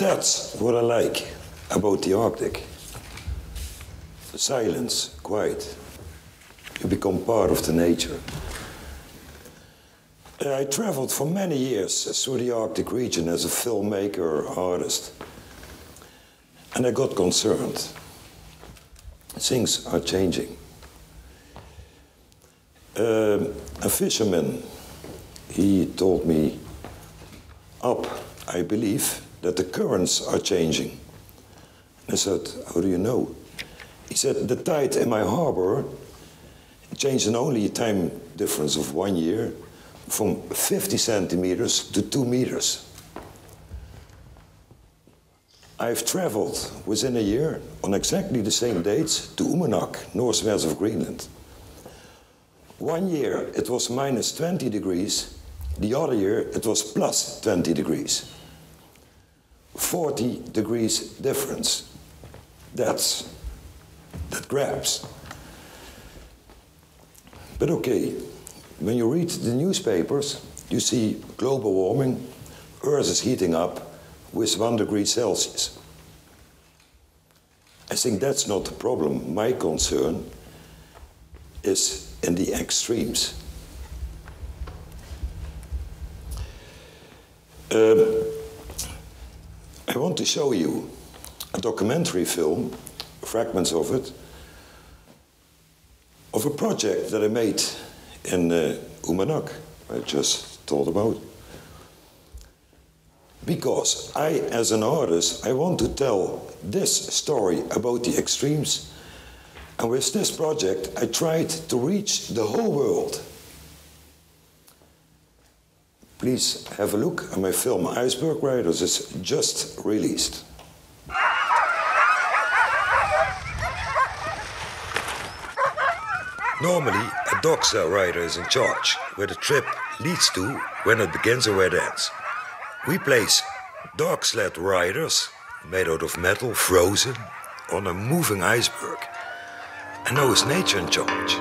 That's what I like about the Arctic. Silence, quiet. You become part of the nature. I traveled for many years through the Arctic region as a filmmaker or artist. And I got concerned. Things are changing. A fisherman, he told me, I believe that the currents are changing. I said, how do you know? He said, the tide in my harbor changed in only a time difference of 1 year from 50 centimeters to 2 meters. I've traveled within a year on exactly the same dates to Uummannaq, northwest of Greenland. 1 year it was minus 20 degrees, the other year it was plus 20 degrees. 40 degrees difference. That grabs. But okay, when you read the newspapers, you see global warming, Earth is heating up with 1 degree Celsius. I think that's not the problem. My concern is in the extremes. I want to show you a documentary film, fragments of it, of a project that I made in Uummannaq, I just told about. Because I, as an artist, I want to tell this story about the extremes. And with this project, I tried to reach the whole world. Please have a look at my film Iceberg Riders. It's just released. Normally, a dog sled rider is in charge, where the trip leads to when it begins or where it ends. We place dog sled riders, made out of metal, frozen, on a moving iceberg. And now is nature in charge.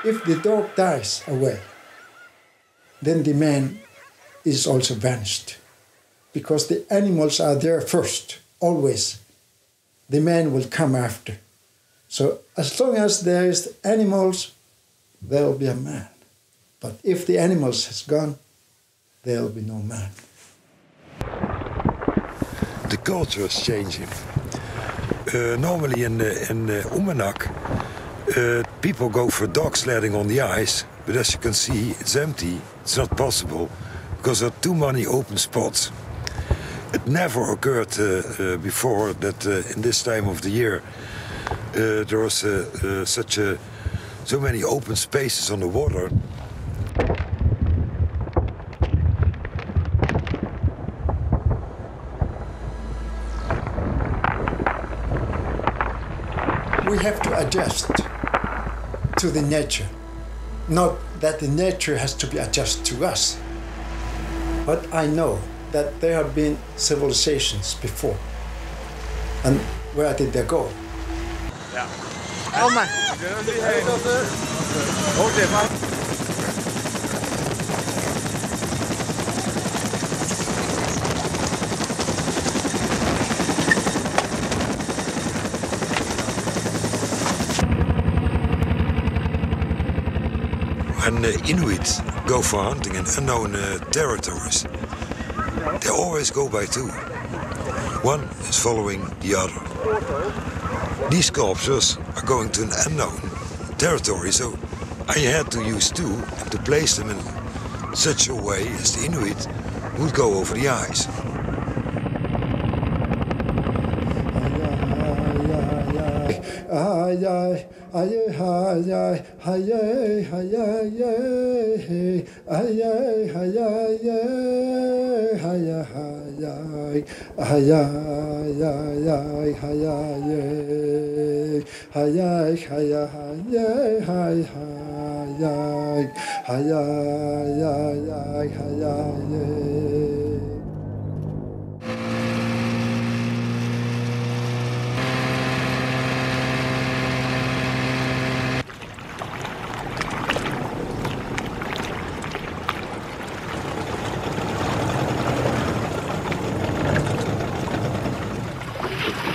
If the dog dies away, then the man is also vanished. Because the animals are there first, always. The man will come after. So as long as there is animals, there will be a man. But if the animals has gone, there will be no man. The culture is changing. Normally in Uummannaq, people go for dog sledding on the ice, but as you can see, it's empty. It's not possible because there are too many open spots. It never occurred before that in this time of the year there was so many open spaces on the water. We have to adjust to the nature. Not that the nature has to be adjusted to us. But I know that there have been civilizations before. And where did they go? Ja. Kom maar. When Inuit go for hunting in unknown territories, they always go by two. One is following the other. These sculptures are going to an unknown territory, so I had to use two and to place them in such a way as the Inuit would go over the ice.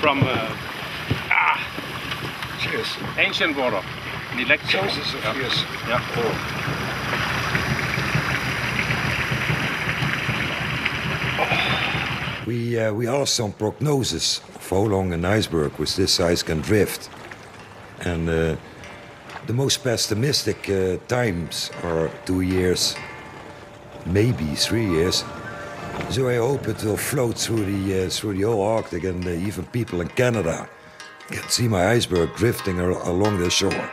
From Cheers. ancient water. The lecture. Sources of yes. Yeah. We asked some prognosis of how long an iceberg with this size can drift. And the most pessimistic times are 2 years, maybe 3 years. So I hope it will float through the whole Arctic, and even people in Canada can see my iceberg drifting along the shore.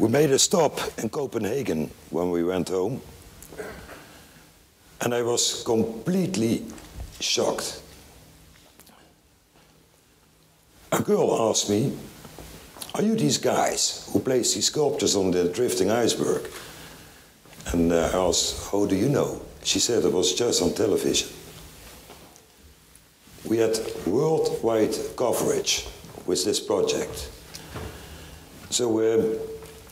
We made a stop in Copenhagen when we went home, and I was completely shocked. A girl asked me, "Are you these guys who place these sculptures on the drifting iceberg?" And I asked, "How do you know?" She said it was just on television. We had worldwide coverage with this project. So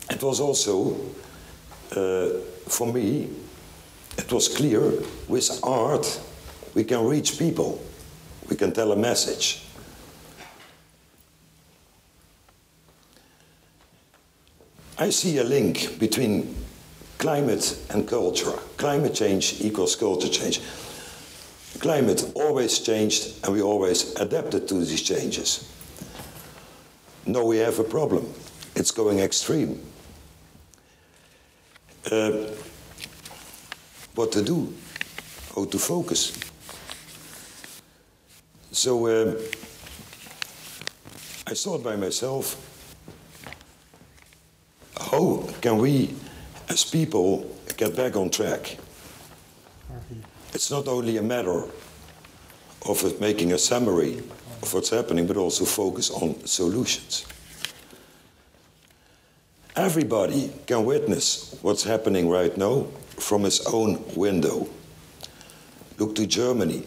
it was also, for me, it was clear, with art, we can reach people. We can tell a message. I see a link between climate and culture. Climate change equals culture change. Climate always changed, and we always adapted to these changes. Now we have a problem. It's going extreme. What to do? How to focus? So I thought by myself, how can we as people get back on track? It's not only a matter of making a summary of what's happening, but also focus on solutions. Everybody can witness what's happening right now from his own window. Look to Germany,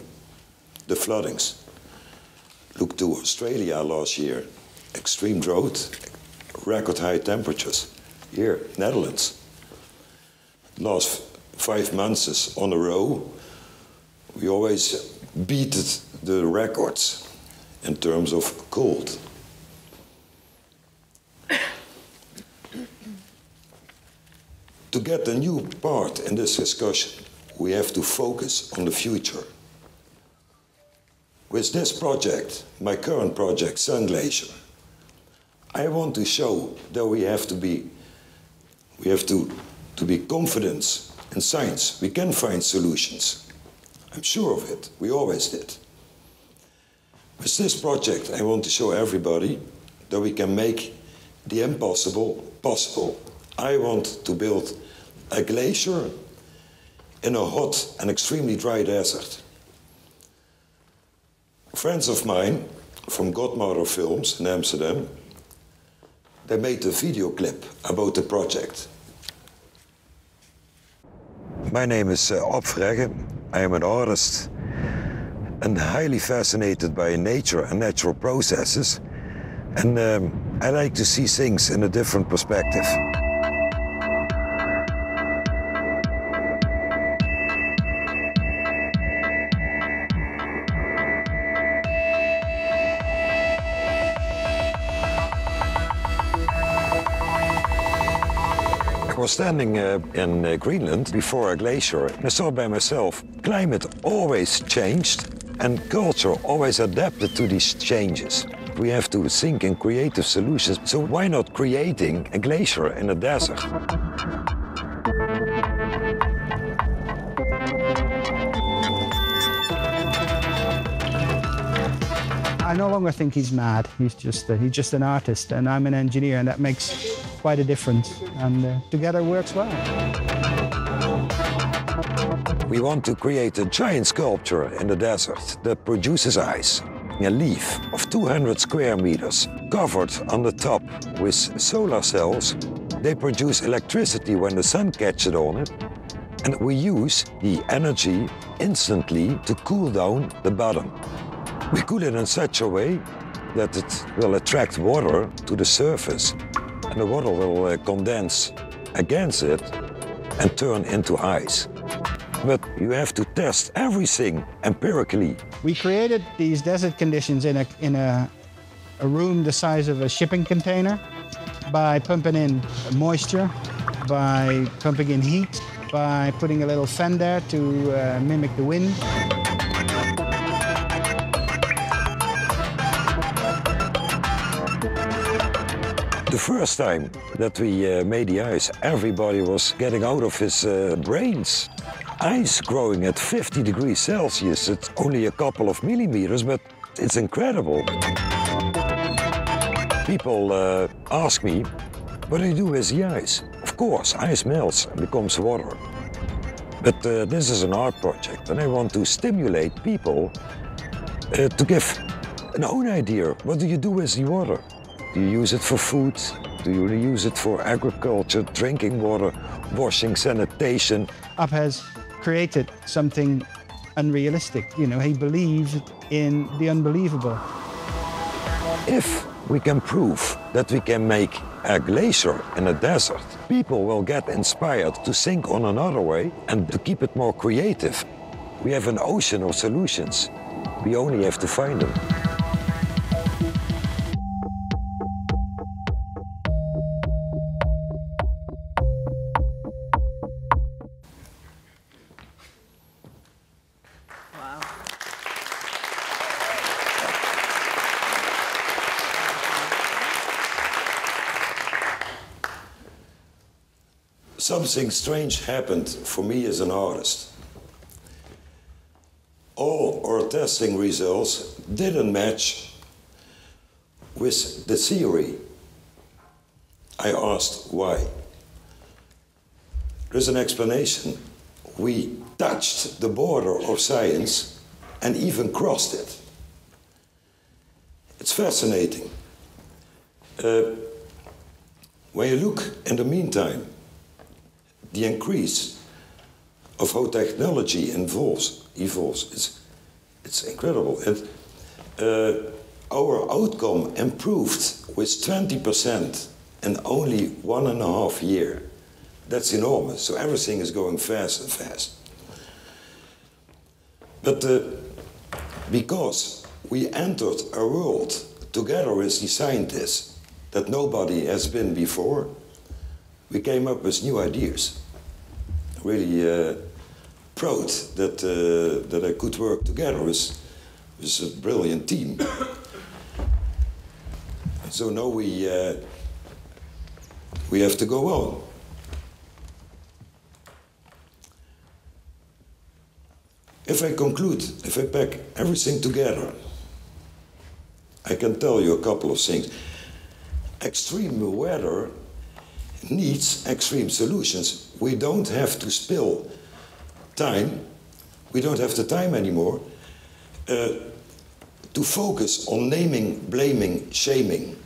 the floodings. Look to Australia last year, extreme drought, record high temperatures. Here, Netherlands. Last 5 months on a row, we always beat the records in terms of cold. To get a new part in this discussion, we have to focus on the future. With this project, my current project, Sun Glacier, I want to show that we have to be confident in science. We can find solutions. I'm sure of it. We always did. With this project, I want to show everybody that we can make the impossible possible. I want to build a glacier in a hot and extremely dry desert. Friends of mine from Godmother Films in Amsterdam, they made a video clip about the project. My name is Op Vregge. I am an artist and highly fascinated by nature and natural processes. And I like to see things in a different perspective. I was standing in Greenland before a glacier, and I saw by myself, climate always changed and culture always adapted to these changes. we have to think in creative solutions. So why not creating a glacier in a desert? I no longer think he's mad. He's just an artist, and I'm an engineer, and that makes quite a difference. And together works well. We want to create a giant sculpture in the desert that produces ice. A leaf of 200 square meters, covered on the top with solar cells. They produce electricity when the sun catches on it, and we use the energy instantly to cool down the bottom. We cool it in such a way that it will attract water to the surface, and the water will condense against it and turn into ice. But you have to test everything empirically. We created these desert conditions in a room the size of a shipping container by pumping in moisture, by pumping in heat, by putting a little fan there to mimic the wind. The first time that we made the ice, everybody was getting out of his brains. Ice growing at 50 degrees Celsius, it's only a couple of millimeters, but it's incredible. People ask me, what do you do with the ice? Of course, ice melts and becomes water. But this is an art project, and I want to stimulate people to give an own idea. What do you do with the water? Do you use it for food? Do you use it for agriculture, drinking water, washing, sanitation? Ab has created something unrealistic. You know, he believed in the unbelievable. If we can prove that we can make a glacier in a desert, people will get inspired to think on another way and to keep it more creative. We have an ocean of solutions. We only have to find them. Something strange happened for me as an artist. All our testing results didn't match with the theory. I asked why. There's an explanation. We touched the border of science and even crossed it. It's fascinating. When you look in the meantime, the increase of how technology evolves, it's incredible. And our outcome improved with 20% in only 1.5 years. That's enormous. So everything is going fast and fast. But because we entered a world together with the scientists that nobody has been before, we came up with new ideas. Really proud that I could work together with a brilliant team. So now we have to go on. If I conclude, if I pack everything together, I can tell you a couple of things. Extreme weather needs extreme solutions. We don't have to spill time. We don't have the time anymore to focus on naming, blaming, shaming.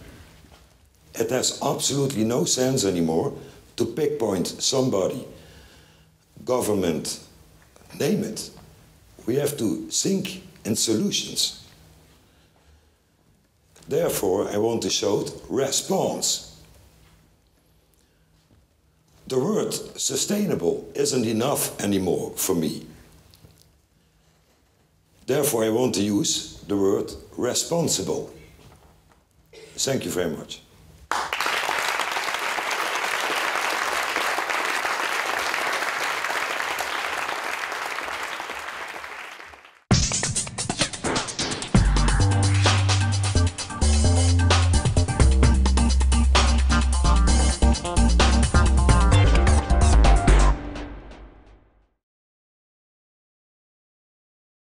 It has absolutely no sense anymore to pinpoint somebody, government, name it. We have to think in solutions. Therefore, I want to show response. The word sustainable isn't enough anymore for me. Therefore, I want to use the word responsible. Thank you very much.